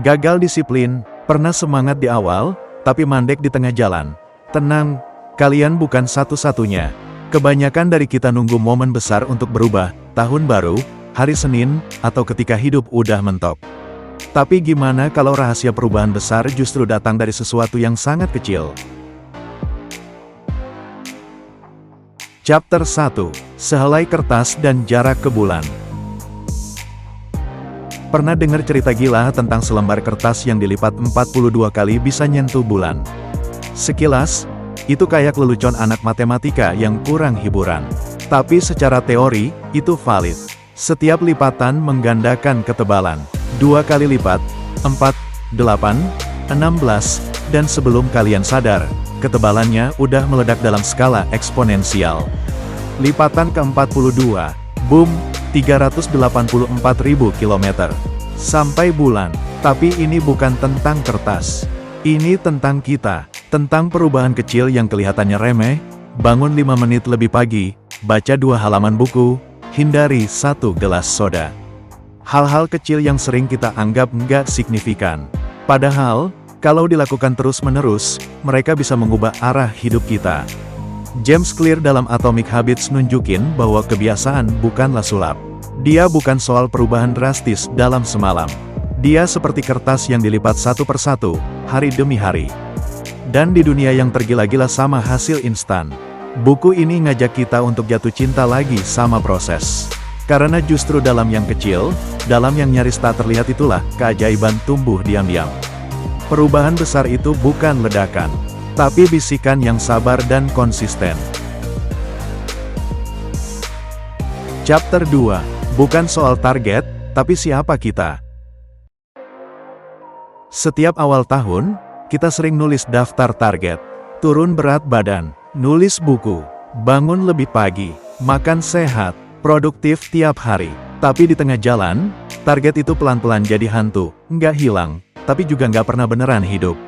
Gagal disiplin, pernah semangat di awal, tapi mandek di tengah jalan. Tenang, kalian bukan satu-satunya. Kebanyakan dari kita nunggu momen besar untuk berubah, tahun baru, hari Senin, atau ketika hidup udah mentok. Tapi gimana kalau rahasia perubahan besar justru datang dari sesuatu yang sangat kecil? Chapter 1. Sehelai kertas dan jarak ke bulan. Pernah dengar cerita gila tentang selembar kertas yang dilipat 42 kali bisa nyentuh bulan? Sekilas, itu kayak lelucon anak matematika yang kurang hiburan. Tapi secara teori, itu valid. Setiap lipatan menggandakan ketebalan. 2 kali lipat, 4, 8, 16, dan sebelum kalian sadar, ketebalannya udah meledak dalam skala eksponensial. Lipatan ke-42, boom, 384.000 km. Sampai bulan. Tapi ini bukan tentang kertas. Ini tentang kita. Tentang perubahan kecil yang kelihatannya remeh, bangun 5 menit lebih pagi, baca 2 halaman buku, hindari 1 gelas soda. Hal-hal kecil yang sering kita anggap nggak signifikan. Padahal, kalau dilakukan terus-menerus, mereka bisa mengubah arah hidup kita. James Clear dalam Atomic Habits nunjukin bahwa kebiasaan bukanlah sulap. Dia bukan soal perubahan drastis dalam semalam. Dia seperti kertas yang dilipat satu persatu, hari demi hari. Dan di dunia yang tergila-gila sama hasil instan, buku ini ngajak kita untuk jatuh cinta lagi sama proses. Karena justru dalam yang kecil, dalam yang nyaris tak terlihat itulah keajaiban tumbuh diam-diam. Perubahan besar itu bukan ledakan, tapi bisikan yang sabar dan konsisten. Chapter 2. Bukan soal target, tapi siapa kita. Setiap awal tahun, kita sering nulis daftar target. Turun berat badan, nulis buku, bangun lebih pagi, makan sehat, produktif tiap hari. Tapi di tengah jalan, target itu pelan-pelan jadi hantu, nggak hilang, tapi juga nggak pernah beneran hidup.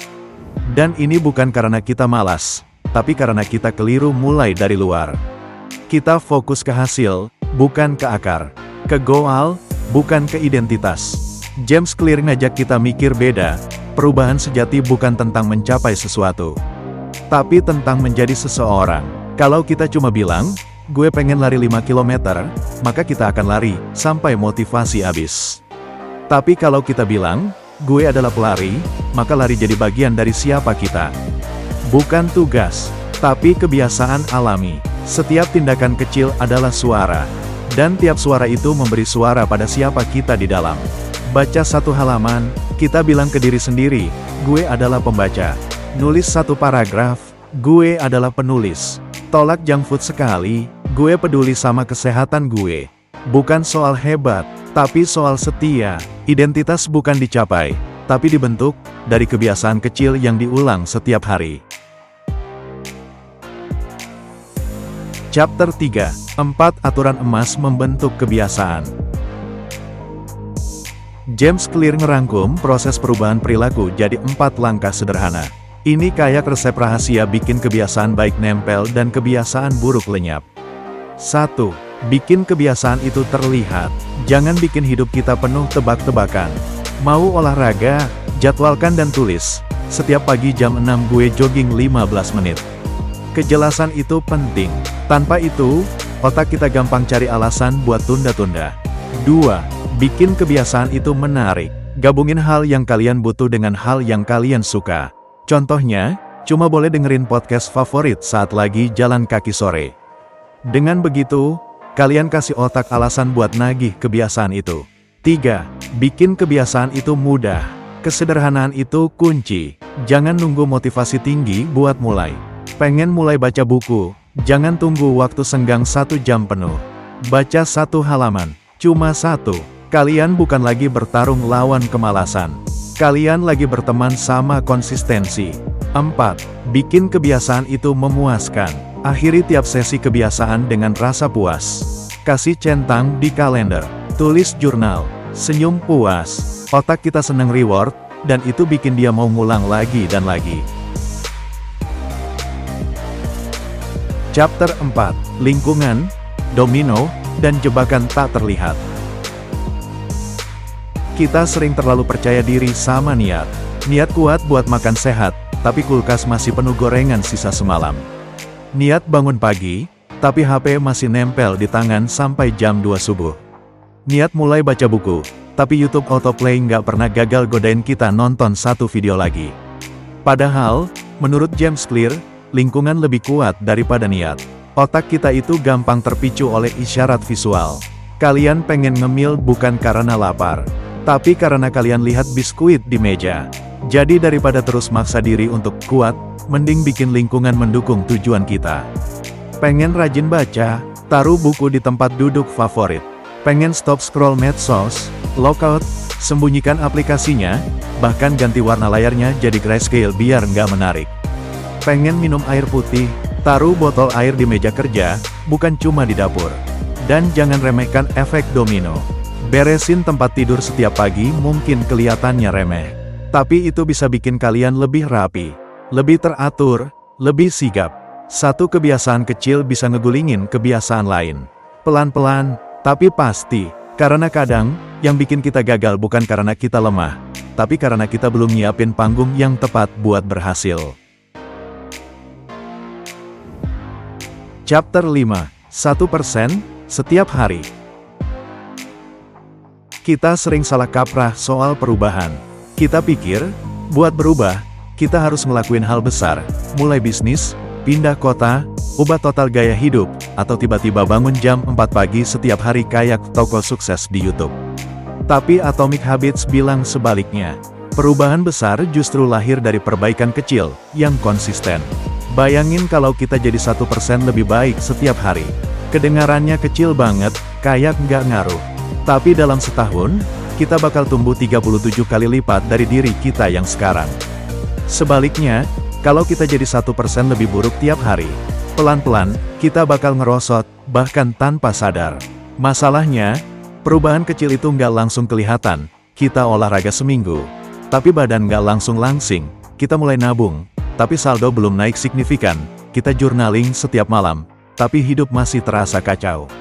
Dan ini bukan karena kita malas, tapi karena kita keliru mulai dari luar. Kita fokus ke hasil, bukan ke akar. Ke goal, bukan ke identitas. James Clear ngajak kita mikir beda. Perubahan sejati bukan tentang mencapai sesuatu, tapi tentang menjadi seseorang. Kalau kita cuma bilang, gue pengen lari 5 km, maka kita akan lari, sampai motivasi habis. Tapi kalau kita bilang, gue adalah pelari, maka lari jadi bagian dari siapa kita. Bukan tugas, tapi kebiasaan alami. Setiap tindakan kecil adalah suara. Dan tiap suara itu memberi suara pada siapa kita di dalam. Baca 1 halaman, kita bilang ke diri sendiri, gue adalah pembaca. Nulis 1 paragraf, gue adalah penulis. Tolak junk food sekali, gue peduli sama kesehatan gue. Bukan soal hebat, tapi soal setia. Identitas bukan dicapai, tapi dibentuk dari kebiasaan kecil yang diulang setiap hari. Chapter 3. 4 Aturan emas membentuk kebiasaan. James Clear ngerangkum proses perubahan perilaku jadi 4 langkah sederhana. Ini kayak resep rahasia bikin kebiasaan baik nempel dan kebiasaan buruk lenyap. 1. Bikin kebiasaan itu terlihat. Jangan bikin hidup kita penuh tebak-tebakan. Mau olahraga? Jadwalkan dan tulis. Setiap pagi jam 6 gue jogging 15 menit. Kejelasan itu penting. Tanpa itu, otak kita gampang cari alasan buat tunda-tunda. 2. Bikin kebiasaan itu menarik. Gabungin hal yang kalian butuh dengan hal yang kalian suka. Contohnya, cuma boleh dengerin podcast favorit saat lagi jalan kaki sore. Dengan begitu, kalian kasih otak alasan buat nagih kebiasaan itu. 3. Bikin kebiasaan itu mudah. Kesederhanaan itu kunci. Jangan nunggu motivasi tinggi buat mulai. Pengen mulai baca buku? Jangan tunggu waktu senggang 1 jam penuh. Baca 1 halaman. Cuma 1. Kalian bukan lagi bertarung lawan kemalasan. Kalian lagi berteman sama konsistensi. 4. Bikin kebiasaan itu memuaskan. Akhiri tiap sesi kebiasaan dengan rasa puas. Kasih centang di kalender. Tulis jurnal. Senyum puas. Otak kita seneng reward, dan itu bikin dia mau ngulang lagi dan lagi. Chapter 4. Lingkungan, domino, dan jebakan tak terlihat. Kita sering terlalu percaya diri sama niat. Niat kuat buat makan sehat, tapi kulkas masih penuh gorengan sisa semalam. Niat bangun pagi, tapi HP masih nempel di tangan sampai jam 2 subuh. Niat mulai baca buku, tapi YouTube autoplay nggak pernah gagal godain kita nonton satu video lagi. Padahal, menurut James Clear, lingkungan lebih kuat daripada niat. Otak kita itu gampang terpicu oleh isyarat visual. Kalian pengen ngemil bukan karena lapar, tapi karena kalian lihat biskuit di meja. Jadi daripada terus maksa diri untuk kuat, mending bikin lingkungan mendukung tujuan kita. Pengen rajin baca, taruh buku di tempat duduk favorit. Pengen stop scroll medsos, lockout, sembunyikan aplikasinya, bahkan ganti warna layarnya jadi grayscale biar nggak menarik. Pengen minum air putih, taruh botol air di meja kerja, bukan cuma di dapur. Dan jangan remehkan efek domino. Beresin tempat tidur setiap pagi mungkin kelihatannya remeh. Tapi itu bisa bikin kalian lebih rapi, lebih teratur, lebih sigap. Satu kebiasaan kecil bisa ngegulingin kebiasaan lain. Pelan-pelan, tapi pasti. Karena kadang, yang bikin kita gagal bukan karena kita lemah, tapi karena kita belum nyiapin panggung yang tepat buat berhasil. Chapter 5, 1% setiap hari. Kita sering salah kaprah soal perubahan. Kita pikir, buat berubah, kita harus ngelakuin hal besar, mulai bisnis, pindah kota, ubah total gaya hidup, atau tiba-tiba bangun jam 4 pagi setiap hari kayak tokoh sukses di YouTube. Tapi Atomic Habits bilang sebaliknya. Perubahan besar justru lahir dari perbaikan kecil, yang konsisten. Bayangin kalau kita jadi 1% lebih baik setiap hari. Kedengarannya kecil banget, kayak nggak ngaruh. Tapi dalam setahun, kita bakal tumbuh 37 kali lipat dari diri kita yang sekarang. Sebaliknya, kalau kita jadi 1% lebih buruk tiap hari, pelan-pelan, kita bakal ngerosot, bahkan tanpa sadar. Masalahnya, perubahan kecil itu nggak langsung kelihatan. Kita olahraga seminggu, tapi badan nggak langsung langsing. Kita mulai nabung, tapi saldo belum naik signifikan. Kita journaling setiap malam, tapi hidup masih terasa kacau.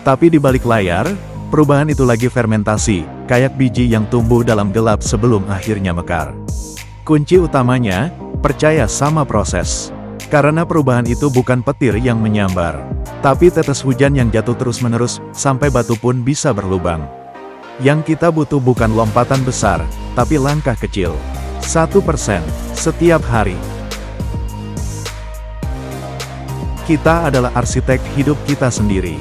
Tapi di balik layar, perubahan itu lagi fermentasi, kayak biji yang tumbuh dalam gelap sebelum akhirnya mekar. Kunci utamanya, percaya sama proses. Karena perubahan itu bukan petir yang menyambar, tapi tetes hujan yang jatuh terus-menerus, sampai batu pun bisa berlubang. Yang kita butuh bukan lompatan besar, tapi langkah kecil. 1% setiap hari. Kita adalah arsitek hidup kita sendiri.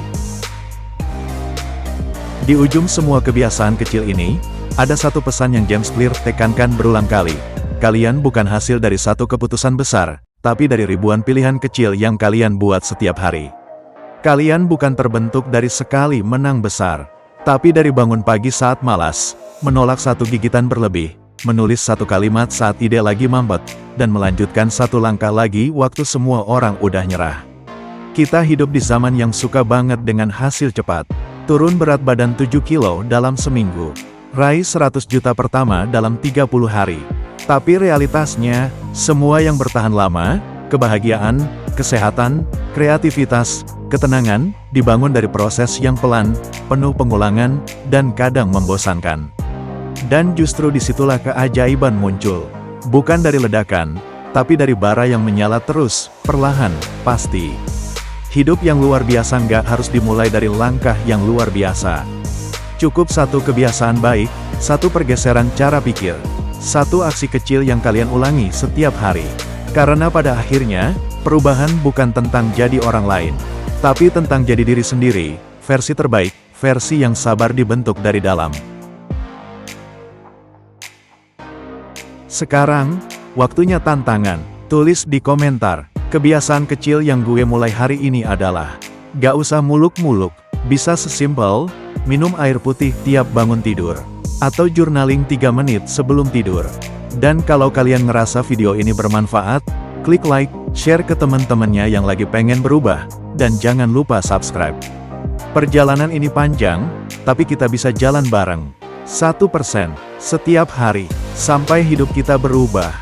Di ujung semua kebiasaan kecil ini, ada satu pesan yang James Clear tekankan berulang kali. Kalian bukan hasil dari satu keputusan besar, tapi dari ribuan pilihan kecil yang kalian buat setiap hari. Kalian bukan terbentuk dari sekali menang besar, tapi dari bangun pagi saat malas, menolak satu gigitan berlebih, menulis satu kalimat saat ide lagi mampet, dan melanjutkan satu langkah lagi waktu semua orang udah nyerah. Kita hidup di zaman yang suka banget dengan hasil cepat. Turun berat badan 7 kilo dalam seminggu. Raih 100 juta pertama dalam 30 hari. Tapi realitasnya, semua yang bertahan lama, kebahagiaan, kesehatan, kreativitas, ketenangan, dibangun dari proses yang pelan, penuh pengulangan, dan kadang membosankan. Dan justru disitulah keajaiban muncul. Bukan dari ledakan, tapi dari bara yang menyala terus, perlahan, pasti. Hidup yang luar biasa nggak harus dimulai dari langkah yang luar biasa. Cukup satu kebiasaan baik, satu pergeseran cara pikir, satu aksi kecil yang kalian ulangi setiap hari. Karena pada akhirnya, perubahan bukan tentang jadi orang lain, tapi tentang jadi diri sendiri, versi terbaik, versi yang sabar dibentuk dari dalam. Sekarang, waktunya tantangan. Tulis di komentar. Kebiasaan kecil yang gue mulai hari ini adalah, gak usah muluk-muluk, bisa sesimpel, minum air putih tiap bangun tidur, atau journaling 3 menit sebelum tidur. Dan kalau kalian ngerasa video ini bermanfaat, klik like, share ke teman-temannya yang lagi pengen berubah, dan jangan lupa subscribe. Perjalanan ini panjang, tapi kita bisa jalan bareng. 1% setiap hari, sampai hidup kita berubah.